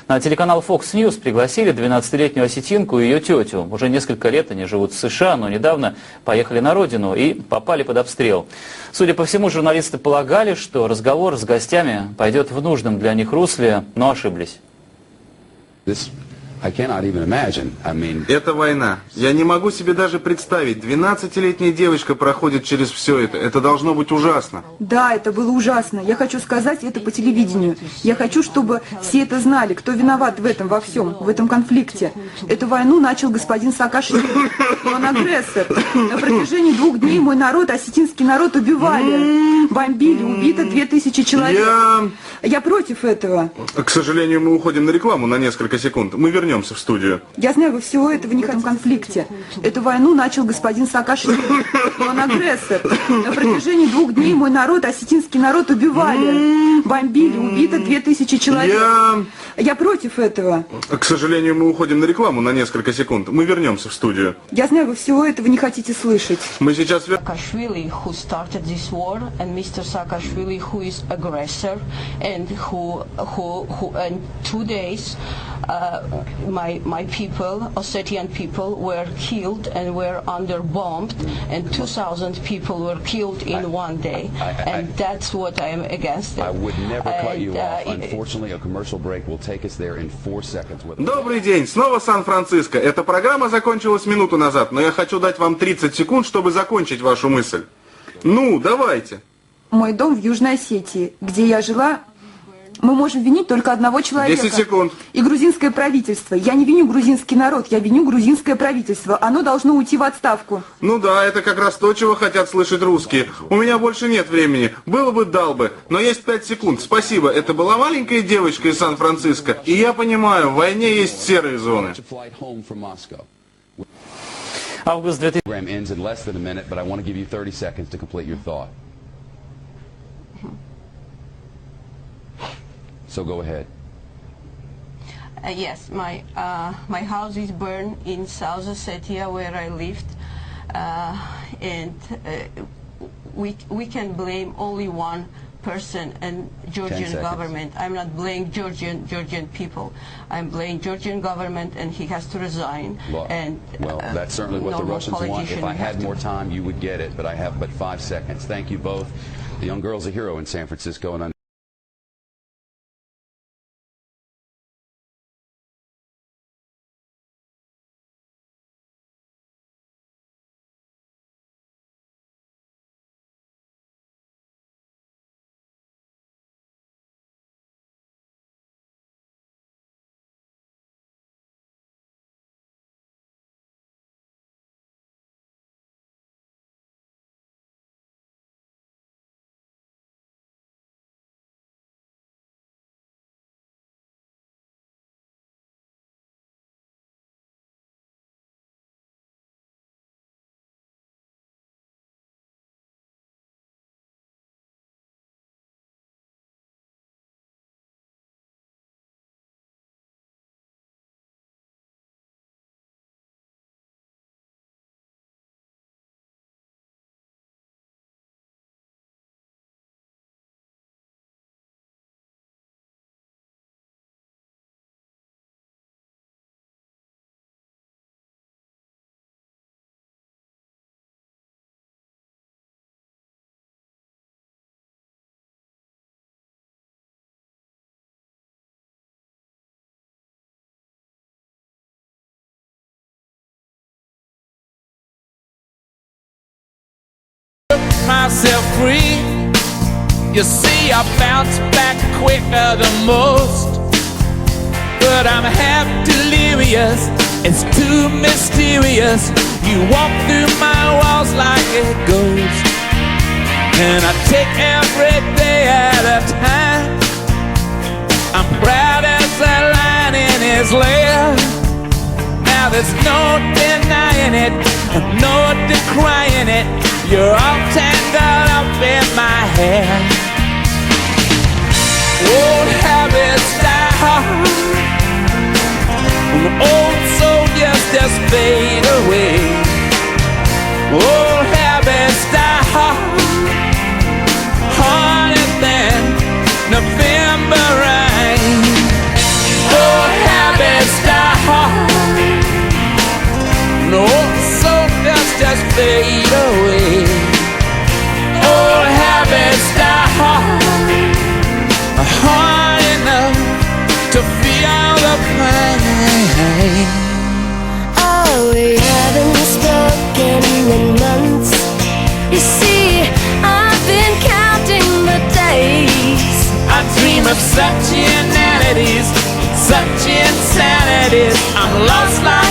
На телеканал Fox News пригласили 12-летнюю осетинку и ее тетю. Уже несколько лет они живут в США, но недавно поехали на родину и попали под обстрел. Судя по всему, журналисты полагали, что разговор с гостями пойдет в нужном для них русле, но ошиблись. Это война. Я не могу себе даже представить. 12-летняя девочка проходит через все это. Это должно быть ужасно. Да, это было ужасно. Я хочу сказать это по телевидению. Я хочу, чтобы все это знали, кто виноват в этом во всем, в этом конфликте. Эту войну начал господин Саакашвили. Он агрессор. На протяжении 2 дней мой народ, осетинский народ, убивали. Бомбили, убито 2000 человек. Я против этого. К сожалению, мы уходим на рекламу на несколько секунд. Мы вернемся в студию. Я знаю, вы всего этого не хотите в конфликте. Эту войну начал господин Саакашвили. Он агрессор. На протяжении 2 дней мой народ, осетинский народ, убивали. Бомбили, убито 2000 человек. Я против этого. К сожалению, мы уходим на рекламу на несколько секунд. Мы вернемся в студию. Я знаю, вы всего этого не хотите слышать. Мы сейчас Saakashvili, who started this war, and Mr. Saakashvili, who is aggressor, and who in 2 days, my people, Ossetian people, were killed and were under bombed, and 2,000 people were killed in 1 day, and that's what I am against. I would never cut you off. Unfortunately, a commercial break will take us there in 4 seconds. Добрый день, снова Сан-Франциско. Эта программа закончилась минуту назад, но я хочу дать вам 30 секунд, чтобы закончить вашу мысль. Ну, давайте. Мой дом в Южной Осетии, где я жила, мы можем винить только одного человека. 10 секунд. И грузинское правительство. Я не виню грузинский народ, я виню грузинское правительство. Оно должно уйти в отставку. Ну да, это как раз то, чего хотят слышать русские. У меня больше нет времени. Было бы, дал бы. Но есть 5 секунд. Спасибо. Это была маленькая девочка из Сан-Франциско. И я понимаю, в войне есть серые зоны. Август 2000. So go ahead. Yes, my house is burned in South Ossetia where I lived, and we can blame only one person and Georgian government. I'm not blaming Georgian people. I'm blaming Georgian government, and he has to resign. Well, that's certainly what the Russians want. If I had more time, you would get it, but I have but 5 seconds. Thank you both. The young girl's a hero in San Francisco, and myself free. You see, I bounce back quicker than most, but I'm half delirious. It's too mysterious. You walk through my walls like a ghost, and I take every day at a time. I'm proud as a lion in his lair. Now there's no denying it, no decrying it. You're all tangled up in my hair. Old habits die hard, old soldiers just fade away. Old habits die hard, harder than November rain. Oh, such inanities, such insanities. I'm lost like